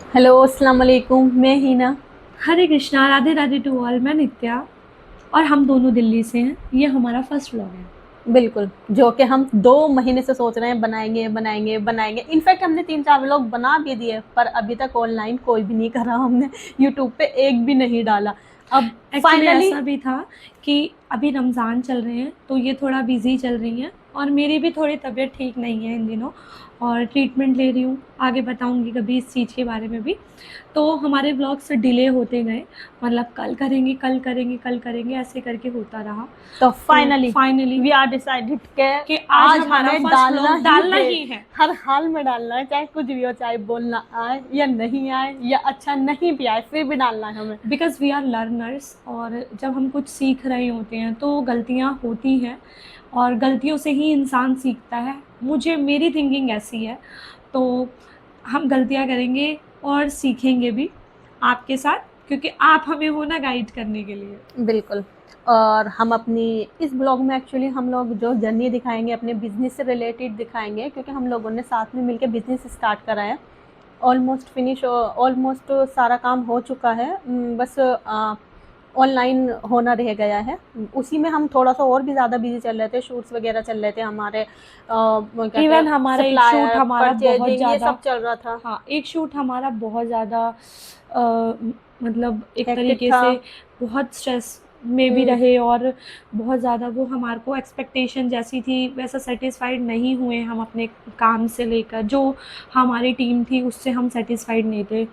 Hello अस्सलाम वालेकुम, मैं हिना। हरे कृष्णा, राधे राधे टू ऑल। मैं नित्या और हम दोनों दिल्ली से हैं। ये हमारा फर्स्ट व्लॉग है। बिल्कुल, जो कि हम 2 महीने से सोच रहे हैं बनाएंगे बनाएंगे बनाएंगे। इनफैक्ट हमने 3-4 व्लॉग बना भी दिए, पर अभी तक ऑनलाइन कोई भी नहीं करा। हमने यूट्यूब पे एक भी नहीं डाला। अब एक्चुअली फाइनली ऐसा भी था कि अभी रमज़ान चल रहे हैं तो ये थोड़ा बिजी चल रही हैं और मेरी भी थोड़ी तबीयत ठीक नहीं है इन दिनों और ट्रीटमेंट ले रही हूँ। आगे बताऊँगी कभी इस चीज़ के बारे में भी। तो हमारे व्लॉग्स डिले होते गए, मतलब कल करेंगे कल करेंगे कल करेंगे ऐसे करके होता रहा। तो तो finally finally we are decided के कि आज आज हमारा हमें फर्स्ट डालना व्लॉग ही डालना है। ही है। हर हाल में डालना है, चाहे कुछ भी हो, चाहे बोलना आए या नहीं आए या अच्छा नहीं भी आए, फिर भी डालना है हमें। बिकॉज़ वी आर लर्नर्स और जब हम कुछ सीख रहे होते हैं तो गलतियाँ होती हैं और गलतियों से ही इंसान सीखता है। मुझे मेरी थिंकिंग ऐसी है। तो हम गलतियाँ करेंगे और सीखेंगे भी आपके साथ, क्योंकि आप हमें हो ना गाइड करने के लिए। बिल्कुल। और हम अपनी इस ब्लॉग में एक्चुअली हम लोग जो जर्नी दिखाएंगे अपने बिजनेस से रिलेटेड दिखाएंगे, क्योंकि हम लोगों ने साथ में मिलकर बिजनेस स्टार्ट करा है। ऑलमोस्ट फिनिश, ऑलमोस्ट सारा काम हो चुका है। बस ऑनलाइन होना रह गया है। उसी में हम थोड़ा सा और भी ज़्यादा बिजी चल रहे थे, शूट्स वगैरह चल रहे थे हमारे, वो कहते हैं इवन हमारा एक शूट सप्लायर हमारा बहुत परचेजिंग, ये ज़्यादा, सब चल रहा था। हाँ, एक शूट हमारा बहुत ज़्यादा मतलब एक हेक्टिक तरीके था। से बहुत स्ट्रेस में भी हम्म, रहे और बहुत ज़्यादा वो हमारे को एक्सपेक्टेशन जैसी थी वैसा सेटिस्फाइड नहीं हुए हम अपने काम से लेकर। जो हमारी टीम थी उससे हम सेटिस्फाइड नहीं थे।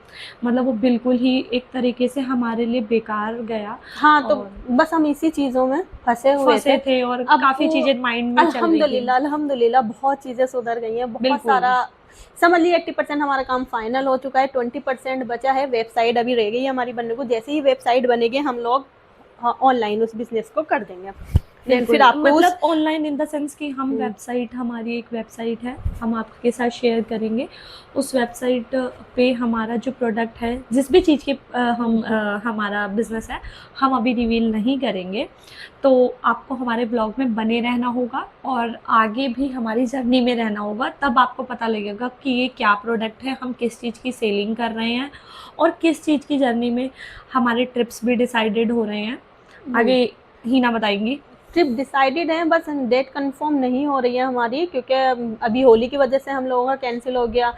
मतलब वो बिल्कुल ही एक तरीके से हमारे लिए बेकार गया हाँ, तो और बस हम इसी चीज़ों में फँसे हुए थे। फँसे थे और अब काफ़ी चीज़ें माइंड में चल रही थी। अल्हम्दुलिल्लाह, अल्हम्दुलिल्लाह बहुत चीज़ें सुधर गई हैं, बहुत बिल्कुल। सारा। समझ लीजिए 80% हमारा काम फाइनल हो चुका है, 20% बचा है, वेबसाइट अभी रह गई है हमारी बनने को। जैसे ही वेबसाइट बनेगी हम लोग ऑनलाइन उस बिज़नेस को कर देंगे। देन फिर बिल्कुल, आपको उस मतलब ऑनलाइन इन द सेंस कि हम हुँ, वेबसाइट, हमारी एक वेबसाइट है, हम आपके साथ शेयर करेंगे। उस वेबसाइट पे हमारा जो प्रोडक्ट है, जिस भी चीज़ के हुँ, हुँ। हमारा बिज़नेस है, हम अभी रिवील नहीं करेंगे। तो आपको हमारे ब्लॉग में बने रहना होगा और आगे भी हमारी जर्नी में रहना होगा, तब आपको पता लगेगा कि ये क्या प्रोडक्ट है, हम किस चीज़ की सेलिंग कर रहे हैं और किस चीज़ की जर्नी में हमारे ट्रिप्स भी डिसाइडेड हो रहे हैं। हुँ। आगे हीना बताएँगी। ट्रिप डिसाइडेड है, बस डेट कंफर्म नहीं हो रही है हमारी, क्योंकि अभी होली की वजह से हम लोगों का कैंसिल हो गया।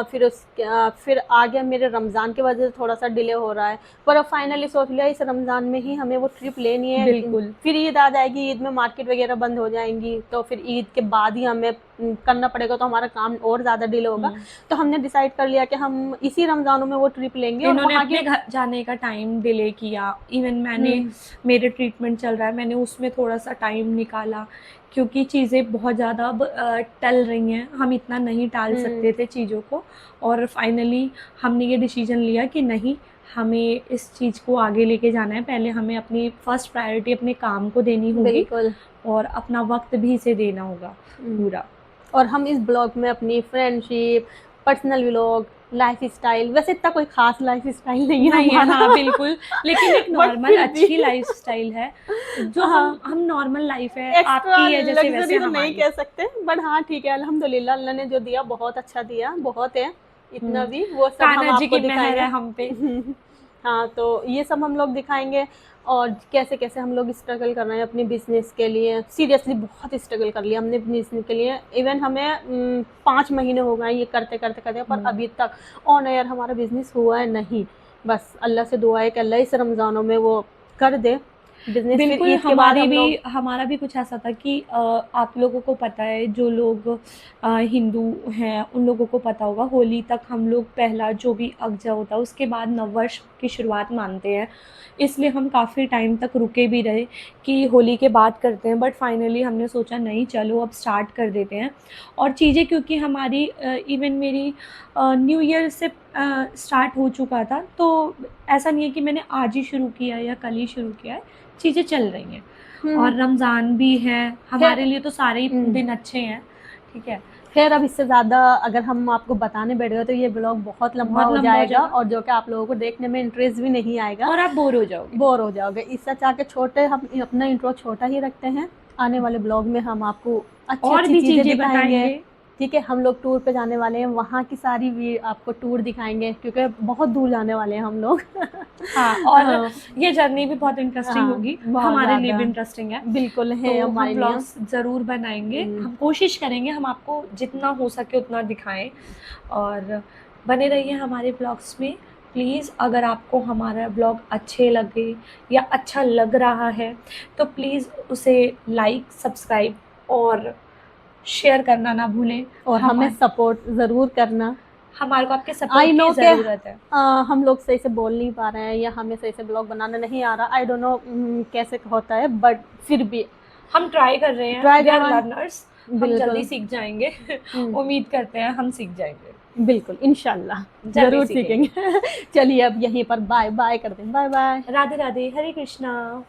फिर आ गया मेरे रमज़ान की वजह से थोड़ा सा डिले हो रहा है। पर अब फाइनली सोच लिया इस रमज़ान में ही हमें वो ट्रिप लेनी है। बिल्कुल। फिर ईद आ जाएगी, ईद में मार्केट वगैरह बंद हो जाएंगी, तो फिर ईद के बाद ही हमें करना पड़ेगा, तो हमारा काम और ज़्यादा डिले होगा। हुँ। तो हमने डिसाइड कर लिया कि हम इसी रमज़ानों में वो ट्रिप लेंगे और इन्होंने वहाँ अपने की घर जाने का टाइम डिले किया। इवन मैंने, हम्म, मेरे ट्रीटमेंट चल रहा है, मैंने उसमें थोड़ा-सा टाइम निकाला क्योंकि चीज़ें बहुत ज़्यादा अब टल रही हैं। हम इतना नहीं टाल हम्म, सकते थे चीज़ों को और फाइनली हमने ये डिसीज़न लिया कि नहीं, हमें इस चीज़ को आगे लेके जाना है। पहले हमें अपनी फर्स्ट प्रायोरिटी अपने काम को देनी होगी बिल्कुल। और अपना वक़्त भी इसे देना होगा हम्म। पूरा। और हम इस ब्लॉग में अपनी फ्रेंडशिप, पर्सनल व्लॉग, लाइफस्टाइल, वैसे इतना कोई खास लाइफस्टाइल नहीं है नहीं है, हमारा। हाँ, बिल्कुल, लेकिन एक बट नॉर्मल फिर भी अच्छी लाइफ़स्टाइल है, जो हाँ, हम नॉर्मल लाइफ़ है, एक्स्ट्रा आपकी है जैसे वैसे लग्जरी तो नहीं हमारी। कह सकते, बट हाँ ठीक है, अल्हम्दुलिल्लाह अल्लाह ने जो दिया बहुत अच्छा दिया, बहुत है। इतना हुँ, भी वो सब हम कान्हा जी आपको की मेहर दिखाएंगे। है हम पे। हाँ, तो ये सब हम लोग दिखाएंगे। और कैसे कैसे हम लोग स्ट्रगल कर रहे हैं अपने बिजनेस के लिए। सीरियसली बहुत स्ट्रगल कर लिया हमने बिजनेस के लिए। इवन हमें 5 महीने हो गए ये करते करते करते, पर हुँ। अभी तक ऑन एयर हमारा बिजनेस हुआ है नहीं। बस अल्लाह से दुआ है कि अल्लाह इस रमज़ानों में वो कर दे बिजनेस, फिर बिल्कुल, ईद के बाद हम लोग हमारा भी कुछ ऐसा था कि आप लोगों को पता है, जो लोग हिंदू हैं उन लोगों को पता होगा, होली तक हम लोग पहला जो भी अगजा होता है उसके बाद नववर्ष की शुरुआत मानते हैं। इसलिए हम काफ़ी टाइम तक रुके भी रहे कि होली के बाद करते हैं, बट फाइनली हमने सोचा नहीं, चलो अब स्टार्ट कर देते हैं। और चीज़ें क्योंकि हमारी इवन मेरी न्यू ईयर से स्टार्ट हो चुका था, तो ऐसा नहीं है कि मैंने आज ही शुरू किया या कल ही शुरू किया है, चीज़ें चल रही हैं। हम्म, और रमज़ान भी है, खैर हमारे लिए तो सारे ही हम्म, दिन अच्छे हैं, ठीक है? खैर अब इससे ज़्यादा अगर हम आपको बताने बैठ गए तो ये ब्लॉग बहुत लंबा बहुत हो लंबा हो जाएगा, जाएगा और जो कि आप लोगों को देखने में इंटरेस्ट भी नहीं आएगा, और आप बोर हो जाओगे। बोर हो जाओगे। इससे अच्छा के छोटे हम अपना इंट्रो छोटा ही रखते हैं। आने वाले ब्लॉग में हम आपको अच्छी और अच्छी भी चीज़ें चीज़ें दिखाएंगे। बताएँगे। ठीक है। हम लोग टूर पे जाने वाले हैं, वहाँ की सारी भी आपको टूर दिखाएंगे, क्योंकि बहुत दूर जाने वाले हैं हम लोग। हाँ, और हाँ, ये जर्नी भी बहुत इंटरेस्टिंग हाँ, होगी, बहुत हमारे लिए भी ज़्यादा इंटरेस्टिंग है। बिल्कुल है तो हमारे हम लिए। व्लॉग्स ज़रूर बनाएंगे, हम कोशिश करेंगे हम आपको जितना हो सके उतना दिखाएं, और बने रहिए हमारे व्लॉग्स में प्लीज़। अगर आपको हमारा ब्लॉग अच्छे लगे या अच्छा लग रहा है तो प्लीज़ उसे लाइक, सब्सक्राइब और शेयर करना ना भूलें। और हमें सपोर्ट ज़रूर करना। हमारे को आपके आई सपोर्ट की नो के ज़रूरत है। हम लोग सही से बोल नहीं पा रहे हैं, या हमें सही से ब्लॉग बनाना नहीं आ रहा, आई डोंट नो कैसे होता है, बट फिर भी हम ट्राई कर रहे हैं, ट्राई वी आर करना। लर्नर्स, हम जल्दी बिल्कुल। सीख जाएंगे। हम्म, उम्मीद करते हैं हम सीख जाएंगे, बिल्कुल इंशाल्लाह जल्दी ज़रूर सीखेंगे। सीखेंगे। चलिए अब यहीं पर बाय बाय करते हैं, बाय बाय। राधे राधे, हरे कृष्णा।